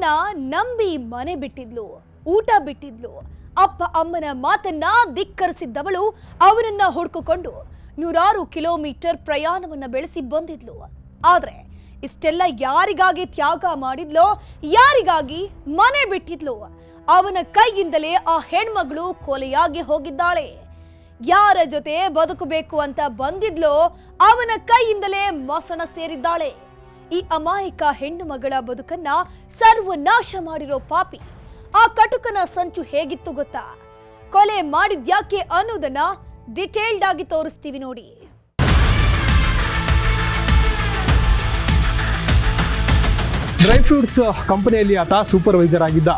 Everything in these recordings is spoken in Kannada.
ಕಟುಕನ ನಂಬಿ ಮನೆ ಬಿಟ್ಟಿದ್ಲು, ಊಟ ಬಿಟ್ಟಿದ್ಲು. ಅಪ್ಪ ಅಮ್ಮನ ಮಾತನ್ನ ಧಿಕ್ಕರಿಸಿದ್ದವಳು ಅವನನ್ನ ಹುಡುಕಿಕೊಂಡು 100 ಕಿಲೋಮೀಟರ್ ಪ್ರಯಾಣವನ್ನ ಬೆಳೆಸಿ ಬಂದಿದ್ಲು. ಆದ್ರೆ ಇಷ್ಟೆಲ್ಲ ಯಾರಿಗಾಗಿ ತ್ಯಾಗ ಮಾಡಿದ್ಲೋ, ಯಾರಿಗಾಗಿ ಮನೆ ಬಿಟ್ಟಿದ್ಲು, ಅವನ ಕೈಯಿಂದಲೇ ಆ ಹೆಣ್ಮಗಳು ಕೊಲೆಯಾಗಿ ಹೋಗಿದ್ದಾಳೆ. ಯಾರ ಜೊತೆ ಬದುಕಬೇಕು ಅಂತ ಬಂದಿದ್ಲೋ ಅವನ ಕೈಯಿಂದಲೇ ಮಸಣ ಸೇರಿದ್ದಾಳೆ. ಈ ಅಮಾಯಕ ಹೆಣ್ಣು ಮಗಳ ಬದುಕನ್ನ ಸರ್ವನಾಶ ಮಾಡಿರೋ ಪಾಪಿ ಆ ಕಟುಕನ ಸಂಚು ಹೇಗಿತ್ತು ಗೊತ್ತಾ? ಕೊಲೆ ಮಾಡಿದ್ಯಾಕೆ ಅನ್ನೋದನ್ನ ಡಿಟೇಲ್ಡ್ ಆಗಿ ತೋರಿಸ್ತೀವಿ ನೋಡಿ. ಡ್ರೈ ಫ್ರೂಟ್ಸ್ ಕಂಪನಿಯಲ್ಲಿ ಆತ ಸೂಪರ್ವೈಸರ್ ಆಗಿದ್ದ.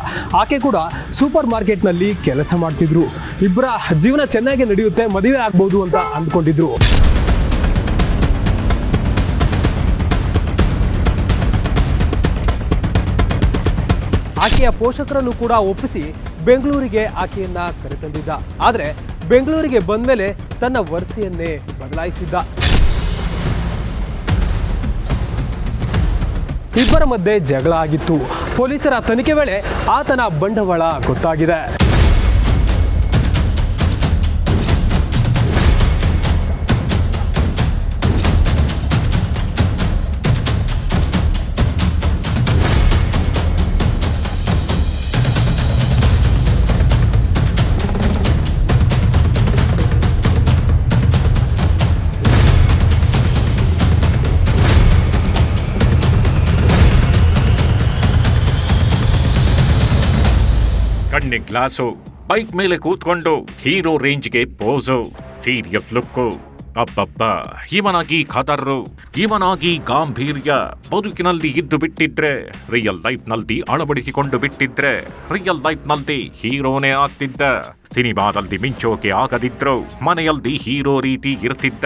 ಆಕೆ ಕೂಡ ಸೂಪರ್ ಮಾರ್ಕೆಟ್ನಲ್ಲಿ ಕೆಲಸ ಮಾಡ್ತಿದ್ರು. ಇಬ್ಬರ ಜೀವನ ಚೆನ್ನಾಗಿ ನಡೆಯುತ್ತೆ, ಮದುವೆ ಆಗ್ಬೋದು ಅಂತ ಅಂದ್ಕೊಂಡಿದ್ರು. ಆಕೆಯ ಪೋಷಕರನ್ನು ಕೂಡ ಒಪ್ಪಿಸಿ ಬೆಂಗಳೂರಿಗೆ ಆಕೆಯನ್ನ ಕರೆತಂದಿದ್ದ. ಆದರೆ ಬೆಂಗಳೂರಿಗೆ ಬಂದ ಮೇಲೆ ತನ್ನ ವರಸೆಯನ್ನೇ ಬದಲಾಯಿಸಿದ್ದ. ಇಬ್ಬರ ಮಧ್ಯೆ ಜಗಳ ಆಗಿತ್ತು. ಪೊಲೀಸರ ತನಿಖೆ ವೇಳೆ ಆತನ ಬಂಡವಾಳ ಗೊತ್ತಾಗಿದೆ. ಕಣ್ಣಿಗೆ ಗ್ಲಾಸು, ಬೈಕ್ ಮೇಲೆ ಕೂತ್ಕೊಂಡು ಹೀರೋ ರೇಂಜ್ಗೆ ಪೋಸು, ಸೀರಿಯಸ್ ಲುಕ್ಕು. ಅಬ್ಬಬ್ಬ, ಇವನಾಗಿ ಖತರ್ರು, ಇವನಾಗಿ ಗಾಂಭೀರ್ಯ. ಬದುಕಿನಲ್ಲಿ ಇದ್ದು ಬಿಟ್ಟಿದ್ರೆ, ರಿಯಲ್ ಲೈಫ್ನಲ್ಲಿ ಅಳವಡಿಸಿಕೊಂಡು ಬಿಟ್ಟಿದ್ರೆ, ರಿಯಲ್ ಲೈಫ್ನಲ್ಲಿ ಹೀರೋನೇ ಆಗ್ತಿದ್ದ. ಸಿನಿಮಾದಲ್ಲಿ ಮಿಂಚೋಕೆ ಆಗದಿದ್ರು ಮನೆಯಲ್ಲಿ ಹೀರೋ ರೀತಿ ಇರ್ತಿದ್ದ.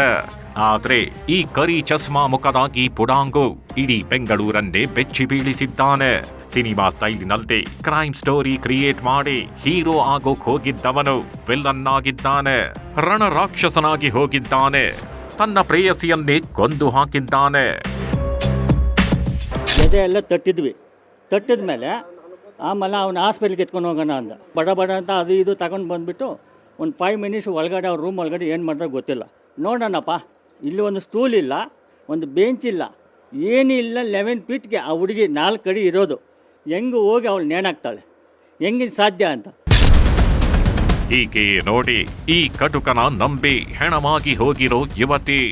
ಆದ್ರೆ ಈ ಕರಿ ಚಸ್ಮಾ ಮುಖದಾಗಿ ಪುಡಾಂಗು ಇಡೀ ಬೆಂಗಳೂರನ್ನೇ ಬೆಚ್ಚಿ ಬೀಳಿಸಿದ್ದಾನೆ. ಸಿನಿಮಾ ಸ್ಟೈಲಿನಲ್ಲಿ ಕ್ರೈಮ್ ಸ್ಟೋರಿ ಕ್ರಿಯೇಟ್ ಮಾಡಿ ಹೀರೋ ಆಗೋಕ್ ಹೋಗಿದ್ದವನು ವಿಲ್ಲನ್ ಆಗಿದ್ದಾನೆ. ರಣರಾಕ್ಷಸನಾಗಿ ಹೋಗಿದ್ದಾನೆ. ತನ್ನ ಪ್ರೇಯಸಿಯನ್ನೇ ಕೊಂದು ಹಾಕಿದ್ದಾನೆ. ಎದೆ ಎಲ್ಲ ತಟ್ಟಿದ ಮೇಲೆ ಆಮೇಲೆ ಅವನ ಹಾಸ್ಪಿಟ್ಲಿಗೆ ಎತ್ಕೊಂಡು ಹೋಗೋಣ ಅಂದ. ಬಡ ಅಂತ ಅದು ಇದು ತಗೊಂಡು ಬಂದುಬಿಟ್ಟು ಒಂದು 5 ಮಿನಿಟ್ಸ್ ಒಳಗಡೆ ಅವ್ರ ರೂಮ್ ಒಳಗಡೆ ಏನು ಮಾಡ್ತಾರೆ ಗೊತ್ತಿಲ್ಲ. ನೋಡೋಣಪ್ಪ, ಇಲ್ಲಿ ಒಂದು ಸ್ಟೂಲ್ ಇಲ್ಲ, ಒಂದು ಬೆಂಚ್ ಇಲ್ಲ, ಏನಿಲ್ಲ. 11 ಫೀಟ್ಗೆ ಆ ಹುಡುಗಿ 4 ಅಡಿ ಇರೋದು. ಹೆಂಗೆ ಹೋಗಿ ಅವಳು ನೇಣಾಕ್ತಾಳೆ? ಹೆಂಗಿನ ಸಾಧ್ಯ ಅಂತ. ಹೀಗೆ ನೋಡಿ ಈ ಕಟುಕನ ನಂಬಿ ಹೆಣವಾಗಿ ಹೋಗಿರೋ ಯುವತಿ.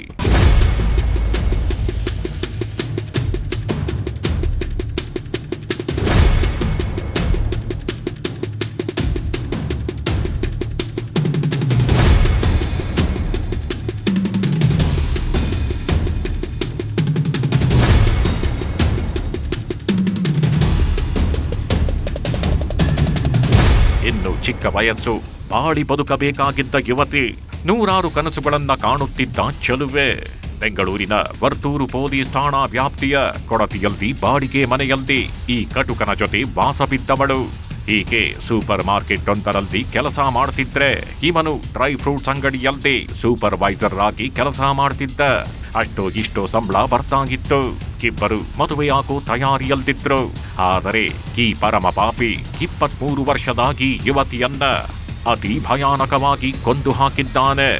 ಇನ್ನು ಚಿಕ್ಕ ವಯಸ್ಸು, ಬಾಳಿ ಬದುಕಬೇಕಾಗಿದ್ದ ಯುವತಿ, 100 ಕನಸುಗಳನ್ನ ಕಾಣುತ್ತಿದ್ದ ಚೆಲುವೆ. ಬೆಂಗಳೂರಿನ ವರ್ತೂರು ಪೊಲೀಸ್ ಠಾಣಾ ವ್ಯಾಪ್ತಿಯ ಕೊಡತಿಯಲ್ಲಿ ಬಾಡಿಗೆ ಮನೆಯಲ್ಲಿ ಈ ಕಟುಕನ ಜೊತೆ ವಾಸ ಬಿದ್ದವಳು. ಈಕೆ ಸೂಪರ್ ಮಾರ್ಕೆಟ್ ಒಂದರಲ್ಲಿ ಕೆಲಸ ಮಾಡ್ತಿದ್ರೆ, ಇವನು ಡ್ರೈ ಫ್ರೂಟ್ಸ್ ಅಂಗಡಿಯಲ್ಲಿ ಸೂಪರ್ವೈಸರ್ ಆಗಿ ಕೆಲಸ ಮಾಡ್ತಿದ್ದ. ಅಷ್ಟೋ ಇಷ್ಟೋ ಸಂಬಳ ಬರ್ತಾಗಿತ್ತು. ಇಬ್ಬರು ಮದುವೆಯಾಗೋ ತಯಾರಿಯಲ್ಲಿದ್ರು. ಆದರೆ ಈ ಪರಮ ಪಾಪಿ 23 ವರ್ಷದಾಗಿ ಯುವತಿಯನ್ನ ಅತಿ ಭಯಾನಕವಾಗಿ ಕೊಂದು ಹಾಕಿದ್ದಾನೆ.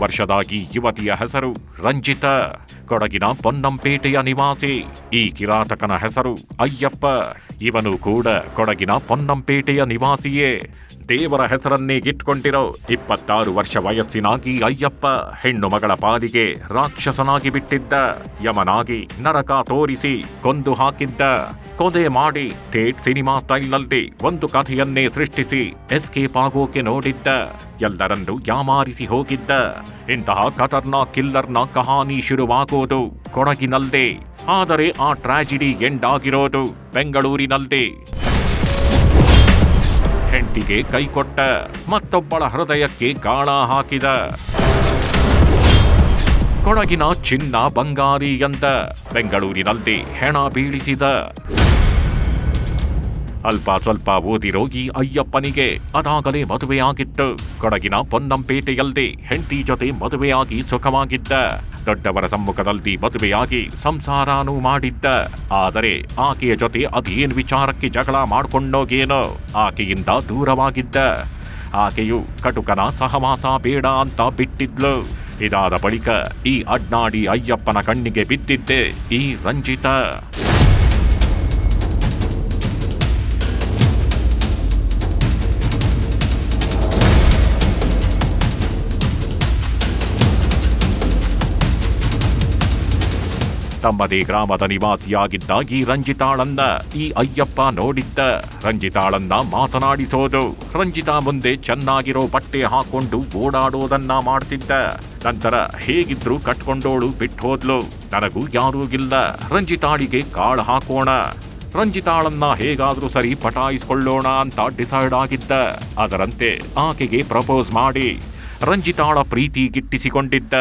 ವರ್ಷದಾಗಿ ಯುವತಿಯ ಹೆಸರು ರಂಜಿತಾ. ಕೊಡಗಿನ ಪೊನ್ನಂಪೇಟೆಯ ನಿವಾಸಿ. ಈ ಕಿರಾತಕನ ಹೆಸರು ಅಯ್ಯಪ್ಪ. ಇವನು ಕೂಡ ಕೊಡಗಿನ ಪೊನ್ನಂಪೇಟೆಯ ನಿವಾಸಿಯೇ. ದೇವರ ಹೆಸರನ್ನೇ ಇಟ್ಕೊಂಡಿರೋ 26 ವರ್ಷ ವಯಸ್ಸಿನಾಗಿ ಅಯ್ಯಪ್ಪ ಹೆಣ್ಣು ಮಗಳ ಪಾಲಿಗೆ ರಾಕ್ಷಸನಾಗಿ ಬಿಟ್ಟಿದ್ದ. ಯಮನಾಗಿ ನರಕ ತೋರಿಸಿ ಕೊಂದು ಹಾಕಿದ್ದ. ಕೊಲೆ ಮಾಡಿ ಥೇಟ್ ಸಿನಿಮಾ ಸ್ಟೈಲ್ನಲ್ಲಿ ಒಂದು ಕಥೆಯನ್ನೇ ಸೃಷ್ಟಿಸಿ ಎಸ್ಕೇಪ್ ಆಗೋಕೆ ನೋಡಿದ್ದ. ಎಲ್ಲರನ್ನೂ ಯಾಮಾರಿಸಿ ಹೋಗಿದ್ದ. ಇಂತಹ ಖತರ್ನಾಕ್ ಕಿಲ್ಲರ್ನ ಕಹಾನಿ ಶುರುವಾಗೋದು ಕೊಡಗಿನಲ್ಲೇ. ಆದರೆ ಆ ಟ್ರಾಜಿಡಿ ಎಂಡ್ ಆಗಿರೋದು ಬೆಂಗಳೂರಿನಲ್ಲೇ. ಹೆಂಡತಿಗೆ ಕೈಕೊಟ್ಟ, ಮತ್ತೊಬ್ಬಳ ಹೃದಯಕ್ಕೆ ಗಾಳ ಹಾಕಿದ. ಕೊಡಗಿನ ಚಿನ್ನ ಬಂಗಾರಿ ಎಂದ, ಬೆಂಗಳೂರಿನಲ್ಲಿ ಹೆಣ ಬೀಳಿಸಿದ. ಅಲ್ಪ ಸ್ವಲ್ಪ ಓದಿರೋ ಈ ಅಯ್ಯಪ್ಪನಿಗೆ ಅದಾಗಲೇ ಮದುವೆಯಾಗಿತ್ತು. ಕೊಡಗಿನ ಪೊನ್ನಂಪೇಟೆಯಲ್ಲಿ ಹೆಂಡತಿ ಜೊತೆ ಮದುವೆಯಾಗಿ ಸುಖವಾಗಿದ್ದ. ದೊಡ್ಡವರ ಸಮ್ಮುಖದಲ್ಲಿ ಮದುವೆಯಾಗಿ ಸಂಸಾರನೂ ಮಾಡಿದ್ದ. ಆದರೆ ಆಕೆಯ ಜೊತೆ ಅದೇನು ವಿಚಾರಕ್ಕೆ ಜಗಳ ಮಾಡ್ಕೊಂಡೋಗೇನೋ ಆಕೆಯಿಂದ ದೂರವಾಗಿದ್ದ. ಆಕೆಯು ಕಟುಕನ ಸಹವಾಸ ಬೇಡ ಅಂತ ಬಿಟ್ಟಿದ್ಲು. ಇದಾದ ಬಳಿಕ ಈ ಅಡ್ನಾಡಿ ಅಯ್ಯಪ್ಪನ ಕಣ್ಣಿಗೆ ಬಿದ್ದಿದ್ದೆ ಈ ರಂಜಿತಾ. ತಮ್ಮದೇ ಗ್ರಾಮದ ನಿವಾಸಿಯಾಗಿದ್ದ ಈ ರಂಜಿತಾಳನ್ನ ಈ ಅಯ್ಯಪ್ಪ ನೋಡಿದ್ದ. ರಂಜಿತಾಳನ್ನ ಮಾತನಾಡಿಸೋದು, ರಂಜಿತಾ ಮುಂದೆ ಚೆನ್ನಾಗಿರೋ ಬಟ್ಟೆ ಹಾಕೊಂಡು ಓಡಾಡೋದನ್ನ ಮಾಡ್ತಿದ್ದ. ನಂತರ ಹೇಗಿದ್ರು ಕಟ್ಕೊಂಡೋಳು ಬಿಟ್ಟೋದ್ಲು. ನನಗೂ ಯಾರೂ ಇಲ್ಲ, ರಂಜಿತಾಳಿಗೆ ಕಾಳು ಹಾಕೋಣ, ರಂಜಿತಾಳನ್ನ ಹೇಗಾದ್ರೂ ಸರಿ ಪಟಾಯಿಸ್ಕೊಳ್ಳೋಣ ಅಂತ ಡಿಸೈಡ್ ಆಗಿದ್ದ. ಅದರಂತೆ ಆಕೆಗೆ ಪ್ರಪೋಸ್ ಮಾಡಿ ರಂಜಿತಾಳ ಪ್ರೀತಿ ಗಿಟ್ಟಿಸಿಕೊಂಡಿದ್ದ.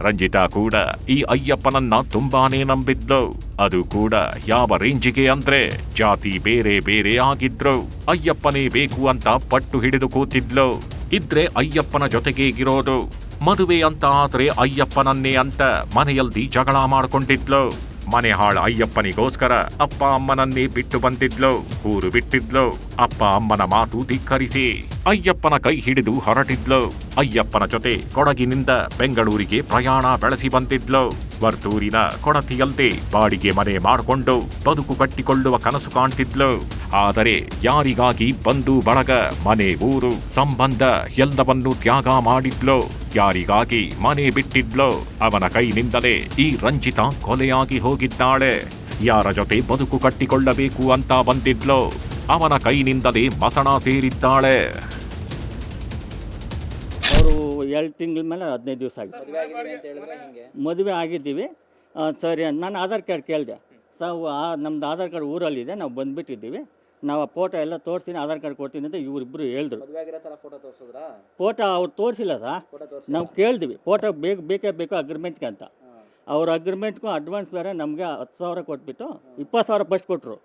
ರಂಜಿತಾ ಕೂಡ ಈ ಅಯ್ಯಪ್ಪನನ್ನ ತುಂಬಾನೇ ನಂಬಿದ್ಲು. ಅದು ಕೂಡ ಯಾವ ರೇಂಜಿಗೆ ಅಂದ್ರೆ ಜಾತಿ ಬೇರೆ ಬೇರೆ ಆಗಿದ್ರು. ಅಯ್ಯಪ್ಪನೇ ಬೇಕು ಅಂತ ಪಟ್ಟು ಹಿಡಿದು ಕೂತಿದ್ಲು. ಇದ್ರೆ ಅಯ್ಯಪ್ಪನ ಜೊತೆಗೆ ಇರೋದು, ಮದುವೆ ಅಂತ ಆದ್ರೆ ಅಯ್ಯಪ್ಪನನ್ನೇ ಅಂತ ಮನೆಯಲ್ಲಿ ಜಗಳ ಮಾಡ್ಕೊಂಡಿದ್ಲು. ಮನೆ ಹಾಳ ಅಯ್ಯಪ್ಪನಿಗೋಸ್ಕರ ಅಪ್ಪ ಅಮ್ಮನನ್ನೇ ಬಿಟ್ಟು ಬಂದಿದ್ಲು. ಊರು ಬಿಟ್ಟಿದ್ಲು. ಅಪ್ಪ ಅಮ್ಮನ ಮಾತು ಧಿಕ್ಕರಿಸಿ ಅಯ್ಯಪ್ಪನ ಕೈ ಹಿಡಿದು ಹೊರಟಿದ್ಲು. ಅಯ್ಯಪ್ಪನ ಜೊತೆ ಕೊಡಗಿನಿಂದ ಬೆಂಗಳೂರಿಗೆ ಪ್ರಯಾಣ ಬೆಳೆಸಿ ಬಂದಿದ್ಲು. ವರ್ತೂರಿನ ಕೊಡತಿಯಲ್ಲದೆ ಬಾಡಿಗೆ ಮನೆ ಮಾಡಿಕೊಂಡು ಬದುಕು ಕಟ್ಟಿಕೊಳ್ಳುವ ಕನಸು ಕಾಣ್ತಿದ್ಲು. ಆದರೆ ಯಾರಿಗಾಗಿ ಬಂಧು ಬಳಗ, ಮನೆ, ಊರು, ಸಂಬಂಧ ಎಲ್ಲವನ್ನೂ ತ್ಯಾಗ ಮಾಡಿದ್ಲು. ಯಾರಿಗಾಗಿ ಮನೆ ಬಿಟ್ಟಿದ್ಲು, ಅವನ ಕೈನಿಂದಲೇ ಈ ರಂಜಿತಾ ಕೊಲೆಯಾಗಿ ಹೋಗಿದ್ದಾಳೆ. ಯಾರ ಜೊತೆ ಬದುಕು ಕಟ್ಟಿಕೊಳ್ಳಬೇಕು ಅಂತ ಬಂದಿದ್ಲು, ಅವನ ಕೈನಿಂದಲೇ ಮಸಣ ಸೇರಿದ್ದಾಳೆ. ಅವರು 2 ತಿಂಗಳ ಮೇಲೆ 15 ದಿವಸ ಆಗಿದೆ. ಮದುವೆ ಆಗಿದ್ದೀವಿ. ಸರಿ, ನಾನು ಆಧಾರ್ ಕಾರ್ಡ್ ಕೇಳಿದೆ. ನಮ್ದು ಆಧಾರ್ ಕಾರ್ಡ್ ಊರಲ್ಲಿದೆ, ನಾವು ಬಂದುಬಿಟ್ಟಿದ್ದೀವಿ, ನಾವು ಆ ಫೋಟೋ ಎಲ್ಲ ತೋರಿಸ್ತೀನಿ, ಆಧಾರ್ ಕಾರ್ಡ್ ಕೊಡ್ತೀನಿ ಅಂತ ಇವರಿಬ್ಬರು ಹೇಳಿದ್ರು. ಫೋಟೋ ಅವ್ರು ತೋರಿಸಿಲ್ಲ ಸರ್, ನಾವು ಕೇಳಿದ್ವಿ ಫೋಟೋ ಬೇಕೇ ಬೇಕು ಅಗ್ರಿಮೆಂಟ್ಗೆ ಅಂತ. ಅವ್ರ ಅಗ್ರಿಮೆಂಟ್ಗೂ ಅಡ್ವಾನ್ಸ್ ಬೇರೆ ನಮಗೆ 10,000 ಕೊಟ್ಬಿಟ್ಟು 20,000 ಫಸ್ಟ್ ಕೊಟ್ಟರು.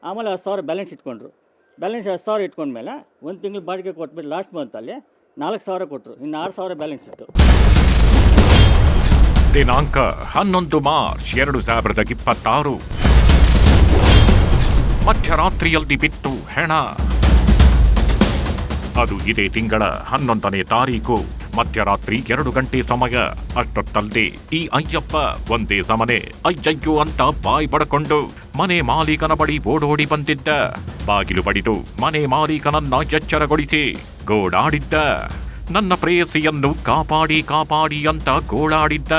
ಆಮೇಲೆ 10,000 ಬ್ಯಾಲೆನ್ಸ್ ಇಟ್ಕೊಂಡ್ರು. ಬ್ಯಾಲೆನ್ಸ್ 10,000 ಇಟ್ಕೊಂಡ್ಮೇಲೆ 1 ತಿಂಗಳು ಬಾಡಿಗೆ ಕೊಟ್ಬಿಟ್ಟು ಲಾಸ್ಟ್ ಮಂತಲ್ಲಿ 4,000 ಕೊಟ್ಟರು. ಇನ್ನು 6,000 ಬ್ಯಾಲೆನ್ಸ್ ಇತ್ತು. ದಿನಾಂಕ 11 ಮಾರ್ಚ್ 2026 ಮಧ್ಯರಾತ್ರಿಯಲ್ಲಿ ಬಿತ್ತು ಹೆಣ. ಅದು ಇದೇ ತಿಂಗಳ 11ನೇ ತಾರೀಕು ಮಧ್ಯರಾತ್ರಿ 2 ಗಂಟೆ ಸಮಯ. ಅಷ್ಟೊತ್ತಲ್ಲದೆ ಈ ಅಯ್ಯಪ್ಪ ಒಂದೇ ಸಮನೆ ಅಯ್ಯಯ್ಯೋ ಅಂತ ಬಾಯಿ ಬಡ್ಕೊಂಡು ಮನೆ ಮಾಲೀಕನ ಬಳಿ ಓಡೋಡಿ ಬಂದಿದ್ದ. ಬಾಗಿಲು ಬಡಿದು ಮನೆ ಮಾಲೀಕನನ್ನ ಎಚ್ಚರಗೊಳಿಸಿ ಗೋಡಾಡಿದ್ದ. ನನ್ನ ಪ್ರೇಯಸಿಯನ್ನು ಕಾಪಾಡಿ ಕಾಪಾಡಿ ಅಂತ ಗೋಳಾಡಿದ್ದ.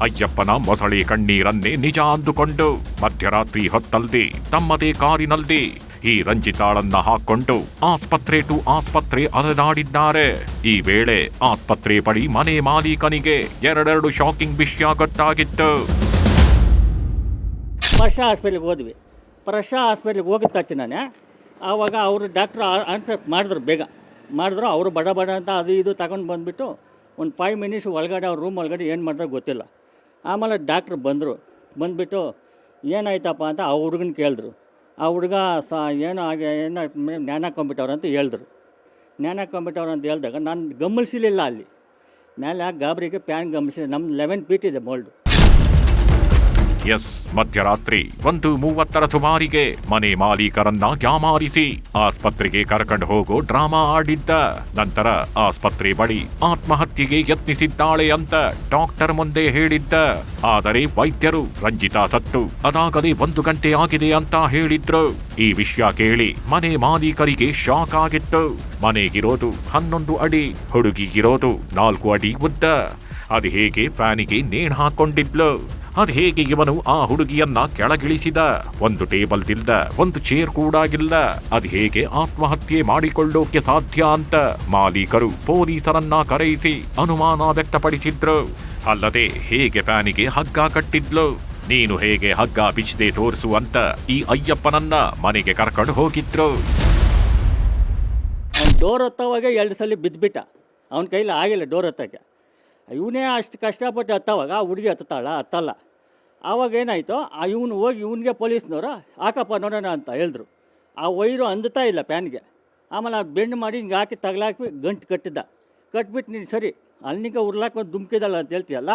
ಅಯ್ಯಪ್ಪನ ಮೊಸಳೆ ಕಣ್ಣೀರನ್ನೇ ನಿಜ ಅಂದುಕೊಂಡು ಮಧ್ಯರಾತ್ರಿ ಹೊತ್ತಲ್ದೆ ತಮ್ಮದೇ ಕಾರಿನಲ್ಲಿ ಈ ರಂಜಿತಾಳನ್ನ ಹಾಕೊಂಡು ಆಸ್ಪತ್ರೆ ಟು ಆಸ್ಪತ್ರೆ ಅಲೆದಾಡಿದ್ದಾರೆ. ಈ ವೇಳೆ ಆಸ್ಪತ್ರೆ ಬಳಿ ಮನೆ ಮಾಲೀಕನಿಗೆ 2 ಶಾಕಿಂಗ್ ವಿಷಯ ಗೊತ್ತಾಗಿತ್ತು. ವರ್ಷ ಹಾಸ್ಪಿಟ್ಲಿಗೆ ಹೋದ್ವಿ. ವರ್ಷ ಹಾಸ್ಪಿಟ್ಲಿಗೆ ಹೋಗಿದ ತಕ್ಷಣನೇ ಆವಾಗ ಅವರು ಡಾಕ್ಟ್ರು ಆನ್ಸರ್ ಮಾಡಿದ್ರು, ಬೇಗ ಮಾಡಿದ್ರು. ಅವರು ಬಡ ಅಂತ ಅದು ಇದು ತಗೊಂಡು ಬಂದುಬಿಟ್ಟು ಒಂದು 5 ಮಿನಿಟ್ಸ್ ಒಳಗಡೆ ಅವ್ರ ರೂಮ್ ಒಳಗಡೆ ಏನು ಮಾಡಿದ್ರೆ ಗೊತ್ತಿಲ್ಲ. ಆಮೇಲೆ ಡಾಕ್ಟ್ರು ಬಂದುಬಿಟ್ಟು ಏನಾಯ್ತಪ್ಪ ಅಂತ ಆ ಹುಡುಗನ ಕೇಳಿದ್ರು. ಆ ಹುಡುಗ ಏನೋ ಜ್ಞಾನ ಕಂಬಿಟ್ಟವ್ರು ಅಂತ ಹೇಳಿದ್ರು. ಜ್ಞಾನ ಕಂಬಿಟ್ಟವ್ರು ಅಂತ ಹೇಳಿದಾಗ ನಾನು ಗಮನಿಸಲಿಲ್ಲ. ಅಲ್ಲಿ ಮೇಲೆ ಗಾಬರಿಗೆ ಪ್ಯಾನ್ ಗಮನಿಸಿದೆ. ನಮ್ದು 11 ಫೀಟ್ ಇದೆ ಮೋಲ್ಡು. ಎಸ್, ಮಧ್ಯರಾತ್ರಿ 1:30 ಸುಮಾರಿಗೆ ಮನೆ ಮಾಲೀಕರನ್ನ ಯಾಮಾರಿಸಿ ಆಸ್ಪತ್ರೆಗೆ ಕರ್ಕೊಂಡು ಹೋಗೋ ಡ್ರಾಮಾ ಆಡಿದ್ದ. ನಂತರ ಆಸ್ಪತ್ರೆ ಬಳಿ ಆತ್ಮಹತ್ಯೆಗೆ ಯತ್ನಿಸಿದ್ದಾಳೆ ಅಂತ ಡಾಕ್ಟರ್ ಮುಂದೆ ಹೇಳಿದ್ದ. ಆದರೆ ವೈದ್ಯರು ರಂಜಿತಾ ಸತ್ತು ಅದಾಗಲೇ 1 ಗಂಟೆ ಆಗಿದೆ ಅಂತ ಹೇಳಿದ್ರು. ಈ ವಿಷಯ ಕೇಳಿ ಮನೆ ಮಾಲೀಕರಿಗೆ ಶಾಕ್ ಆಗಿತ್ತು. ಮನೆಗಿರೋದು 11 ಅಡಿ, ಹುಡುಗಿಗಿರೋದು 4 ಅಡಿ ಉದ್ದ. ಅದು ಹೇಗೆ ಫ್ಯಾನಿಗೆ ನೇಣು ಹಾಕೊಂಡಿದ್ಲು? ಅದು ಹೇಗೆ ಇವನು ಆ ಹುಡುಗಿಯನ್ನ ಕೆಳಗಿಳಿಸಿದ? ಒಂದು ಟೇಬಲ್ ಇಲ್ದ, ಒಂದು ಚೇರ್ ಕೂಡ ಇಲ್ಲ. ಅದು ಹೇಗೆ ಆತ್ಮಹತ್ಯೆ ಮಾಡಿಕೊಳ್ಳೋಕೆ ಸಾಧ್ಯ ಅಂತ ಮಾಲೀಕರು ಪೊಲೀಸರನ್ನ ಕರೆಯಿಸಿ ಅನುಮಾನ ವ್ಯಕ್ತಪಡಿಸಿದ್ರು. ಅಲ್ಲದೆ ಹೇಗೆ ಫ್ಯಾನಿಗೆ ಹಗ್ಗ ಕಟ್ಟಿದ್ಲು, ನೀನು ಹೇಗೆ ಹಗ್ಗ ಬಿಚ್ಚದೆ ತೋರಿಸು ಅಂತ ಈ ಅಯ್ಯಪ್ಪನನ್ನ ಮನೆಗೆ ಕರ್ಕೊಂಡು ಹೋಗಿದ್ರು. ಡೋರ್ ಹತ್ತೋವಾಗೆ 2 ಸಲ ಬಿದ್ದುಬಿಟ್ಟ. ಅವನ ಕೈಲಿ ಆಗಿಲ್ಲ ಡೋರ್ ಹತ್ತೋಕ್ಕೆ. ಇವನೇ ಅಷ್ಟು ಕಷ್ಟಪಟ್ಟು ಹತ್ತೋವಾಗ ಆ ಹುಡುಗಿ ಹತ್ತಲ್ಲ. ಆವಾಗ ಏನಾಯಿತು, ಇವನು ಹೋಗಿ ಇವನಿಗೆ ಪೊಲೀಸ್ನವರು ಹಾಕಪ್ಪ ನೋಡೋಣ ಅಂತ ಹೇಳಿದ್ರು. ಆ ವೈರು ಅಂದುತ್ತಾ ಇಲ್ಲ ಫ್ಯಾನ್ಗೆ. ಆಮೇಲೆ ಆ ಬೆಂಡ್ ಮಾಡಿ ಹಿಂಗೆ ಹಾಕಿ ತಗಲಾಕಿ ಗಂಟು ಕಟ್ಬಿಟ್ಟು ನೀನು ಸರಿ ಅಲ್ಲಿಗೆ ಉರ್ಲಾಕ ದುಮ್ಕಿದಲ್ಲ ಅಂತ ಹೇಳ್ತೀಯಲ್ಲ,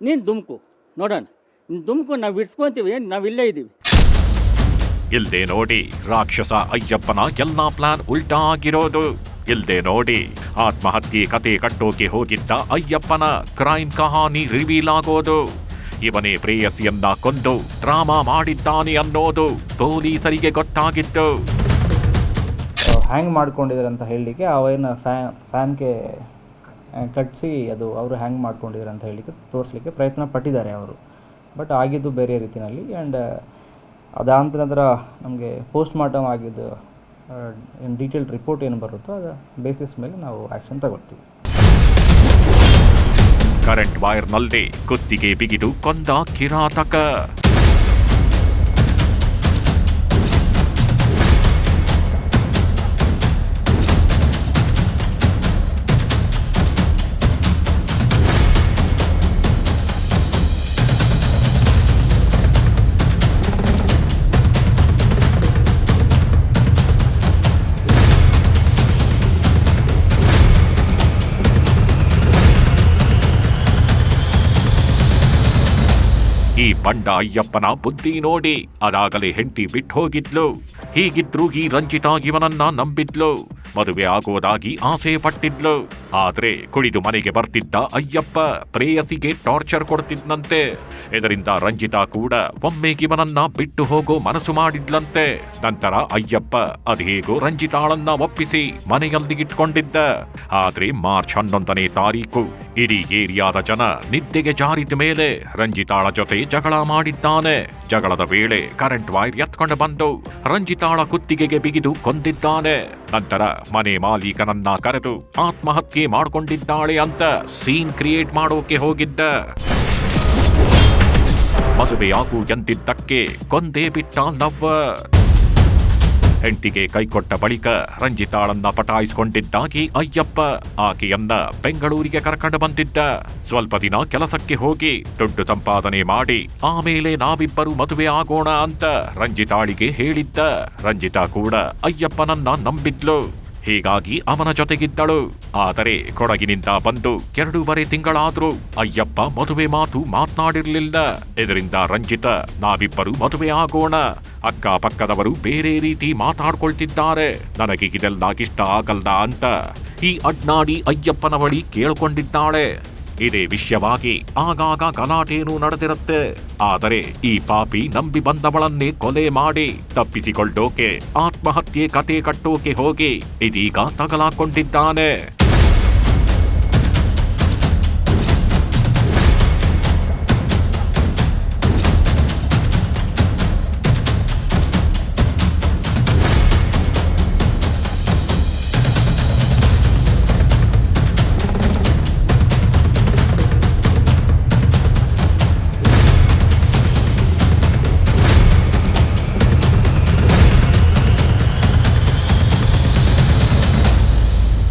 ನೀನು ದುಮ್ಕು ನೋಡೋಣ, ನೀನು ದುಮ್ಕು, ನಾವು ಇಡ್ಸ್ಕೊತೀವಿ, ನಾವು ಇಲ್ಲೇ ಇದ್ದೀವಿ. ಇಲ್ದೆ ನೋಡಿ ರಾಕ್ಷಸ ಅಯ್ಯಪ್ಪನ ಎಲ್ಲಾ ಪ್ಲಾನ್ ಉಲ್ಟಾ ಆಗಿರೋದು. ಇಲ್ದೆ ನೋಡಿ ಆತ್ಮಹತ್ಯೆ ಕತೆ ಕಟ್ಟೋಕೆ ಹೋಗಿದ್ದ ಅಯ್ಯಪ್ಪನ ಕ್ರೈಮ್ ಕಹಾನಿ ರಿವೀಲ್ ಆಗೋದು. ಇವನೇ ಪ್ರೇಯಸಿಯನ್ನ ಕೊಂದು ಡ್ರಾಮಾ ಮಾಡಿದ್ದಾನೆ ಅನ್ನೋದು ಪೊಲೀಸರಿಗೆ ಗೊತ್ತಾಗಿತ್ತು. ಹ್ಯಾಂಗ್ ಮಾಡ್ಕೊಂಡಿದ್ದಾರೆ ಅಂತ ಹೇಳಲಿಕ್ಕೆ ಆ ವೈರ್ನ ಫ್ಯಾನ್ಗೆ ಕಟ್ಟಿಸಿ ಅದು ಅವರು ಹ್ಯಾಂಗ್ ಮಾಡ್ಕೊಂಡಿದ್ದಾರೆ ಅಂತ ಹೇಳಲಿಕ್ಕೆ ತೋರಿಸಲಿಕ್ಕೆ ಪ್ರಯತ್ನ ಪಟ್ಟಿದ್ದಾರೆ ಅವರು. ಬಟ್ ಆಗಿದ್ದು ಬೇರೆ ರೀತಿಯಲ್ಲಿ. ಆ್ಯಂಡ್ ಅದಾದ ನಂತರ ನಮಗೆ ಪೋಸ್ಟ್ ಮಾರ್ಟಮ್ ಆಗಿದ್ದು ಡೀಟೇಲ್ಡ್ ರಿಪೋರ್ಟ್ ಏನು ಬರುತ್ತೋ ಅದರ ಬೇಸಿಸ್ ಮೇಲೆ ನಾವು ಆ್ಯಕ್ಷನ್ ತಗೊಳ್ತೀವಿ. ಕರೆಂಟ್ ವೈರ್ನಲ್ಲಿ ಕುತ್ತಿಗೆ ಬಿಗಿದು ಕೊಂದ ಕಿರಾತಕ. ಈ ಬಂಡ ಅಯ್ಯಪ್ಪನ ಬುದ್ಧಿ ನೋಡಿ ಅದಾಗಲೇ ಹೆಂಡತಿ ಬಿಟ್ಟು ಹೋಗಿದ್ಲು. ಹೀಗಿದ್ರು ಈ ರಂಜಿತಾ ಇವನನ್ನ ನಂಬಿದ್ಲು. ಮದುವೆ ಆಗೋದಾಗಿ ಆಸೆ ಪಟ್ಟಿದ್ಲು. ಆದ್ರೆ ಕುಡಿದು ಮನೆಗೆ ಬರ್ತಿದ್ದ ಅಯ್ಯಪ್ಪ ಪ್ರೇಯಸಿಗೆ ಟಾರ್ಚರ್ ಕೊಡ್ತಿದ್ನಂತೆ. ಇದರಿಂದ ರಂಜಿತಾ ಕೂಡ ಒಮ್ಮೆ ಇವನನ್ನ ಬಿಟ್ಟು ಹೋಗೋ ಮನಸ್ಸು ಮಾಡಿದ್ಲಂತೆ. ನಂತರ ಅಯ್ಯಪ್ಪ ಅದೇಗೋ ರಂಜಿತಾಳನ್ನ ಒಪ್ಪಿಸಿ ಮನೆಯಲ್ಲಿಗಿಟ್ಕೊಂಡಿದ್ದ. ಆದ್ರೆ ಮಾರ್ಚ್ 11ನೇ ತಾರೀಕು ಇಡೀ ಏರಿಯಾದ ಜನ ನಿದ್ದೆಗೆ ಜಾರಿದ ಮೇಲೆ ರಂಜಿತಾಳ ಜೊತೆ ಜಗಳ ಮಾಡಿದ್ದಾನೆ. ಜಗಳದ ವೇಳೆ ಕರೆಂಟ್ ವೈರ್ ಎತ್ಕೊಂಡು ಬಂದು ರಂಜಿತಾಳ ಕುತ್ತಿಗೆಗೆ ಬಿಗಿದು ಕೊಂದಿದ್ದಾನೆ. ನಂತರ ಮನೆ ಮಾಲೀಕನನ್ನ ಕರೆದು ಆತ್ಮಹತ್ಯೆ ಮಾಡಿಕೊಂಡಿದ್ದಾಳೆ ಅಂತ ಸೀನ್ ಕ್ರಿಯೇಟ್ ಮಾಡೋಕೆ ಹೋಗಿದ್ದ. ಮದುವೆಯಾಗು ಎಂದಿದ್ದಕ್ಕೆ ಕೊಂದೇ ಬಿಟ್ಟ ಲವ್ವರ್. ಹೆಂಡತಿಗೆ ಕೈಕೊಟ್ಟ ಬಳಿಕ ರಂಜಿತಾಳನ್ನ ಪಟಾಯಿಸಿಕೊಂಡಿದ್ದಾಗಿ ಅಯ್ಯಪ್ಪ ಆಕೆಯನ್ನ ಬೆಂಗಳೂರಿಗೆ ಕರ್ಕೊಂಡು ಬಂದಿದ್ದ. ಸ್ವಲ್ಪ ದಿನ ಕೆಲಸಕ್ಕೆ ಹೋಗಿ ದುಡ್ಡು ಸಂಪಾದನೆ ಮಾಡಿ ಆಮೇಲೆ ನಾವಿಬ್ಬರು ಮದುವೆ ಆಗೋಣ ಅಂತ ರಂಜಿತಾಳಿಗೆ ಹೇಳಿದ್ದ. ರಂಜಿತಾ ಕೂಡ ಅಯ್ಯಪ್ಪನನ್ನ ನಂಬಿದ್ಲು. ಹೀಗಾಗಿ ಅವನ ಜೊತೆಗಿದ್ದಳು. ಆದರೆ ಕೊಡಗಿನಿಂದ ಬಂದು 2.5 ತಿಂಗಳಾದ್ರೂ ಅಯ್ಯಪ್ಪ ಮದುವೆ ಮಾತು ಮಾತನಾಡಿರ್ಲಿಲ್ಲ. ಇದರಿಂದ ರಂಜಿತಾ ನಾವಿಬ್ಬರು ಮದುವೆ ಆಗೋಣ, ಅಕ್ಕಪಕ್ಕದವರು ಬೇರೆ ರೀತಿ ಮಾತಾಡ್ಕೊಳ್ತಿದ್ದಾರೆ, ನನಗೆ ಇದೆಲ್ಲ ಇಷ್ಟ ಆಗಲ್ಲ ಅಂತ ಈ ಅಡ್ನಾಡಿ ಅಯ್ಯಪ್ಪನ ಬಳಿ ಕೇಳ್ಕೊಂಡಿದ್ದಾಳೆ. ಇದೇ ವಿಷಯವಾಗಿ ಆಗಾಗ ಗಲಾಟೆನೂ ನಡೆದಿರುತ್ತೆ. ಆದರೆ ಈ ಪಾಪಿ ನಂಬಿ ಬಂದವಳನ್ನೇ ಕೊಲೆ ಮಾಡಿ ತಪ್ಪಿಸಿಕೊಳ್ಳೋಕೆ ಆತ್ಮಹತ್ಯೆ ಕತೆ ಕಟ್ಟೋಕೆ ಹೋಗಿ ಇದೀಗ ತಗಲಾಕೊಂಡಿದ್ದಾನೆ.